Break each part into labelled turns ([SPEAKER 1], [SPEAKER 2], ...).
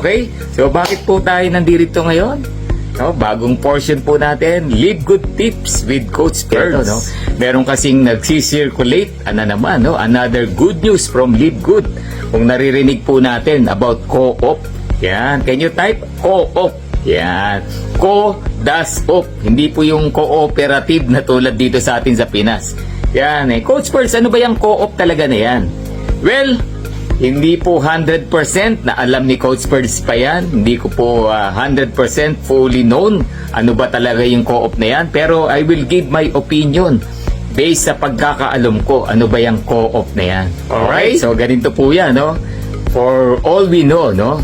[SPEAKER 1] Okay? So, bakit po tayo nandito ngayon? No, bagong portion po natin, Live Good Tips with Coach Perlo, no? Meron kasing nagsisirculate, another good news from Live Good. Kung naririnig po natin about co-op, yan, can you type co-op? Yan, co-das-op, hindi po yung cooperative na tulad dito sa atin sa Pinas. Yan, Coach Perlo, ano ba yung co-op talaga na yan? Well, hindi po 100% na alam ni Coach Perls pa yan. Hindi ko po 100% fully known ano ba talaga yung co-op na yan. Pero I will give my opinion based sa pagkakaalam ko ano ba yung co-op na yan. Alright? So ganito po yan, no? For all we know, no?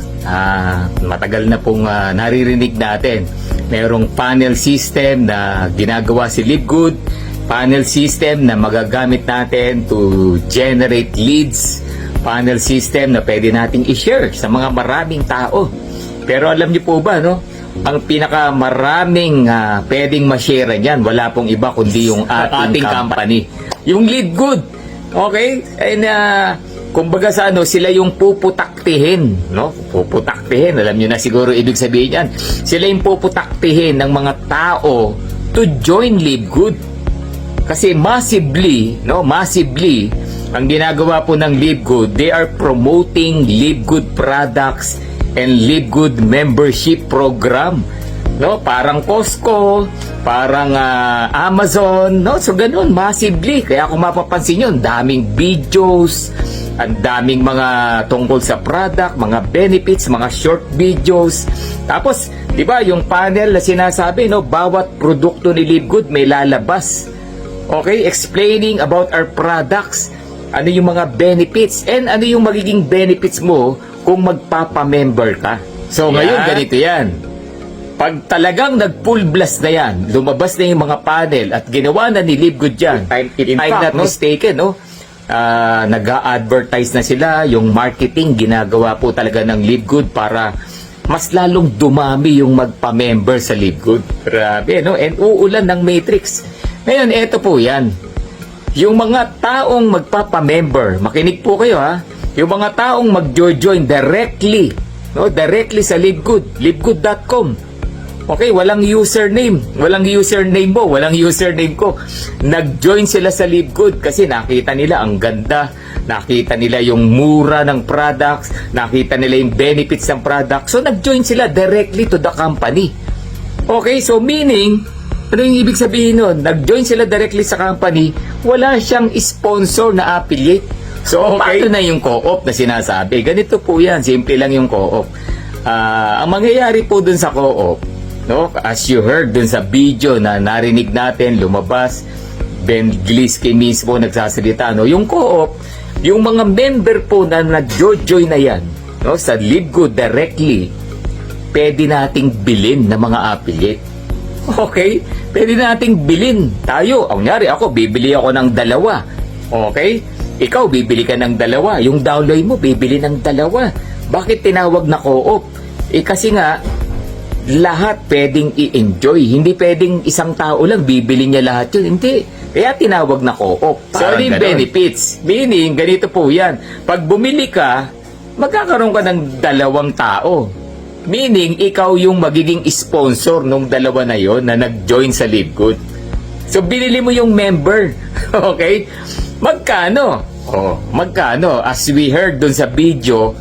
[SPEAKER 1] Matagal na pong naririnig natin. Merong panel system na ginagawa si Live Good. Panel system na magagamit natin to generate leads. Panel system na pwede nating i-share sa mga maraming tao. Pero alam niyo po ba, no? Ang pinakamaraming pwedeng ma-share niyan, wala pong iba kundi yung ating company. Yung Live Good. Okay? And kumbaga sa sila yung puputaktihin, no? Puputaktihin, alam niyo na siguro ibig sabihin yan. Sila yung puputaktihin ng mga tao to join Live Good. Kasi massively, ang ginagawa po ng Live Good, they are promoting Live Good products and Live Good membership program. No, parang Costco, parang Amazon, no? So ganun, massively. Kaya kung mapapansin nyo, daming videos, ang daming mga tungkol sa product, mga benefits, mga short videos. Tapos, di ba, yung panel na sinasabi, no, bawat produkto ni Live Good may lalabas. Okay, explaining about our products. Ano yung mga benefits and ano yung magiging benefits mo kung magpapa-member ka. So ngayon ganito yan. Pag talagang nag-full blast na yan, lumabas na yung mga panel at ginawa na ni Live Good yan, if I'm not mistaken, no? Nag-a-advertise na sila, yung marketing ginagawa po talaga ng Live Good para mas lalong dumami yung magpa-member sa Live Good. Grabe, no? And uulan ng matrix. Ngayon, eto po yan. Yung mga taong magpapa-member, makinig po kayo ha, yung mga taong mag-join directly, no, directly sa Live Good, livegood.com. Okay, walang username mo, walang username ko. Nag-join sila sa Live Good kasi nakita nila ang ganda, nakita nila yung mura ng products, nakita nila yung benefits ng product. So nag-join sila directly to the company. Okay, so meaning, ano yung ibig sabihin nun? Nag-join sila directly sa company, wala siyang sponsor na affiliate. So, paano na yung co-op na sinasabi? Ganito po yan, simple lang yung co-op. Ang mangyayari po dun sa co-op, no, as you heard dun sa video na narinig natin, lumabas, Ben Gliski mismo nagsasalita, no, yung co-op, yung mga member po na nag-join na yan, no, sa Live Good directly, pwede nating bilhin ng mga affiliate. Okay? Pwede nating bilhin tayo. Ang nyari ako, bibili ako ng dalawa. Okay? Ikaw, bibili ka ng dalawa. Yung download mo, bibili ng dalawa. Bakit tinawag na co-op? Kasi nga, lahat pwedeng i-enjoy. Hindi pwedeng isang tao lang, bibili niya lahat yun. Hindi. Kaya tinawag na co-op. So, ano yung benefits? Meaning, ganito po yan. Pag bumili ka, magkakaroon ka ng dalawang tao. Meaning, ikaw yung magiging sponsor nung dalawa na yon na nag-join sa Live Good. So, binili mo yung member. Okay? Magkano? Magkano? As we heard dun sa video,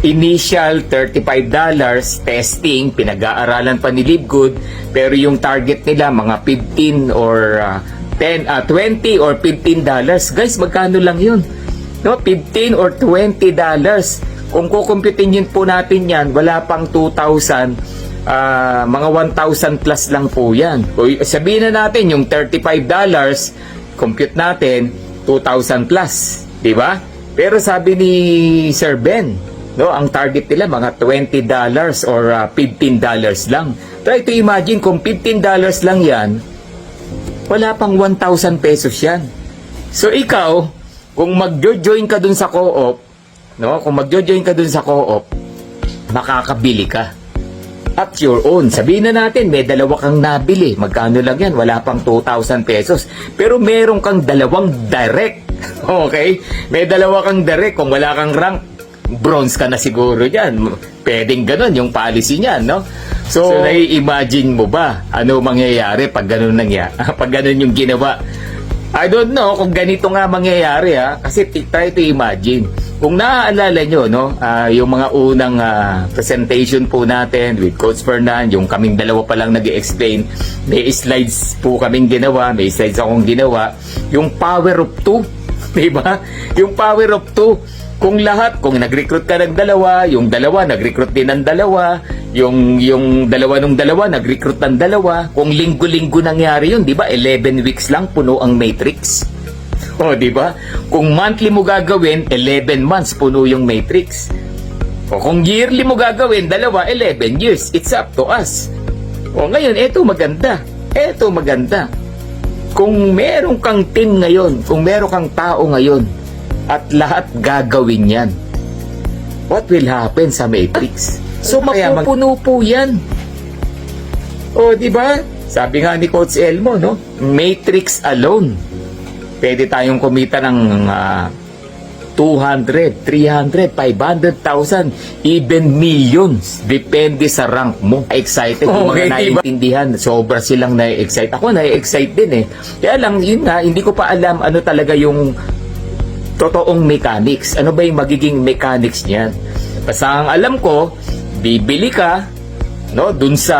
[SPEAKER 1] initial $35, testing, pinag-aaralan pa ni Live Good, pero yung target nila, mga 15 or 20 or $15. Guys, magkano lang yun? No? 15 or $20. Kung kukumputin yun po natin yan, wala pang 2,000, mga 1,000 plus lang po yan. O, sabihin na natin, yung $35, compute natin, 2,000 plus. Diba? Pero sabi ni Sir Ben, no, ang target nila, mga $20 or $15 lang. Try to imagine, kung $15 lang yan, wala pang 1,000 pesos yan. So, ikaw, kung mag-join ka dun sa co-op, no, kung mag-join ka dun sa co-op, makakabili ka at your own. Sabihin na natin, may dalawa kang nabili. Magkano lang yan? Wala pang 2,000 pesos. Pero meron kang dalawang direct. Okay? May dalawa kang direct. Kung wala kang rank, bronze ka na siguro dyan. Pwedeng ganun yung policy niyan, no? So nai-imagine mo ba ano mangyayari pag ganun pag ganun yung ginawa? I don't know kung ganito nga mangyayari, ha, kasi try to imagine. Kung naaalala nyo, no, yung mga unang presentation po natin with Coach Fernan, yung kaming dalawa pa lang nag-explain, may slides po kaming ginawa, may slides akong ginawa, yung power of 2, diba? Yung power of 2, kung nag-recruit ka ng dalawa, yung dalawa nag-recruit din ng dalawa, yung dalawa nung dalawa nag-recruit ng dalawa, kung linggo-linggo nangyari yun, di ba? 11 weeks lang puno ang matrix. O, di ba? Kung monthly mo gagawin, 11 months puno yung matrix. O kung yearly mo gagawin, 11 years. It's up to us. O ngayon, eto maganda. Eto maganda. Kung meron kang team ngayon, kung meron kang tao ngayon, at lahat gagawin yan, what will happen sa matrix? So mapupuno po yan. O di ba? Sabi nga ni Coach Elmo, no? Matrix alone, pwede tayong kumita ng 200, 300, 500,000, even millions. Depende sa rank mo. Excited yung mga naiintindihan. Sobra silang na-excite. Ako na-excite din eh. Kaya lang, yun nga, hindi ko pa alam ano talaga yung totoong mechanics. Ano ba yung magiging mechanics niyan? Basta ang alam ko, bibili ka, no, dun sa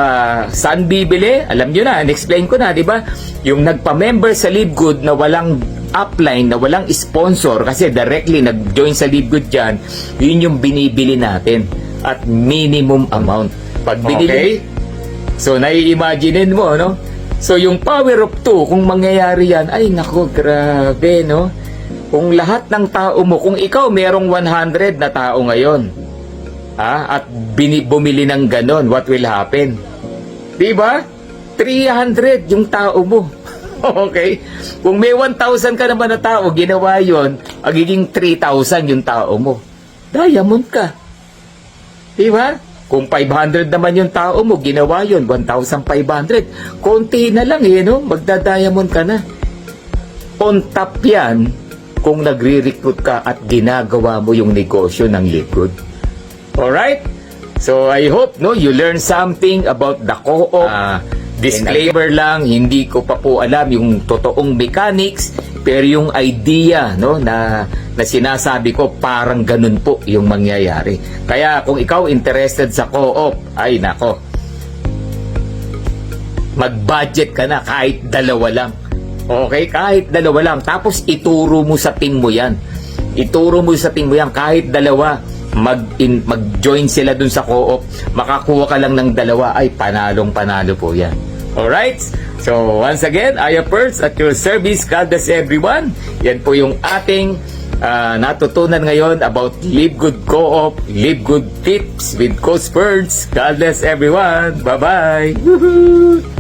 [SPEAKER 1] saan bibili, alam nyo na, in-explain ko na, di ba? Yung nagpa-member sa LiveGood na walang upline, na walang sponsor, kasi directly nag-join sa LiveGood dyan, yun yung binibili natin at minimum amount. Pag binili, so nai-imaginein mo, no? So yung power of 2, kung mangyayari yan, ay nako, grabe, no? Kung lahat ng tao mo, kung ikaw merong 100 na tao ngayon, at bumili ng ganon, what will happen? Diba? 300 yung tao mo. Okay? Kung may 1,000 ka naman na tao, ginawa yon, magiging 3,000 yung tao mo. Diamond ka. Diba? Kung 500 naman yung tao mo, ginawa yon, 1,500. Konti na lang eh, no? Magda-diamond ka na. On top yan, kung nagre-recruit ka at ginagawa mo yung negosyo ng LiveGood. Alright? So, I hope, no, you learn something about the co-op. Disclaimer lang, hindi ko pa po alam yung totoong mechanics, pero yung idea, no, na sinasabi ko, parang ganun po yung mangyayari. Kaya, kung ikaw interested sa co-op, ay nako, mag-budget ka na kahit dalawa lang. Okay, kahit dalawa lang. Tapos ituro mo sa team mo yan. Ituro mo sa team mo yan. Kahit dalawa, mag-join sila dun sa co-op. Makakuha ka lang ng dalawa. Ay, panalong-panalo po yan. Alright? So, once again, Aya Perts at your service. God bless everyone. Yan po yung ating natutunan ngayon about LiveGood Co-op, LiveGood Tips with Coach Perts. God bless everyone. Bye-bye. Woohoo!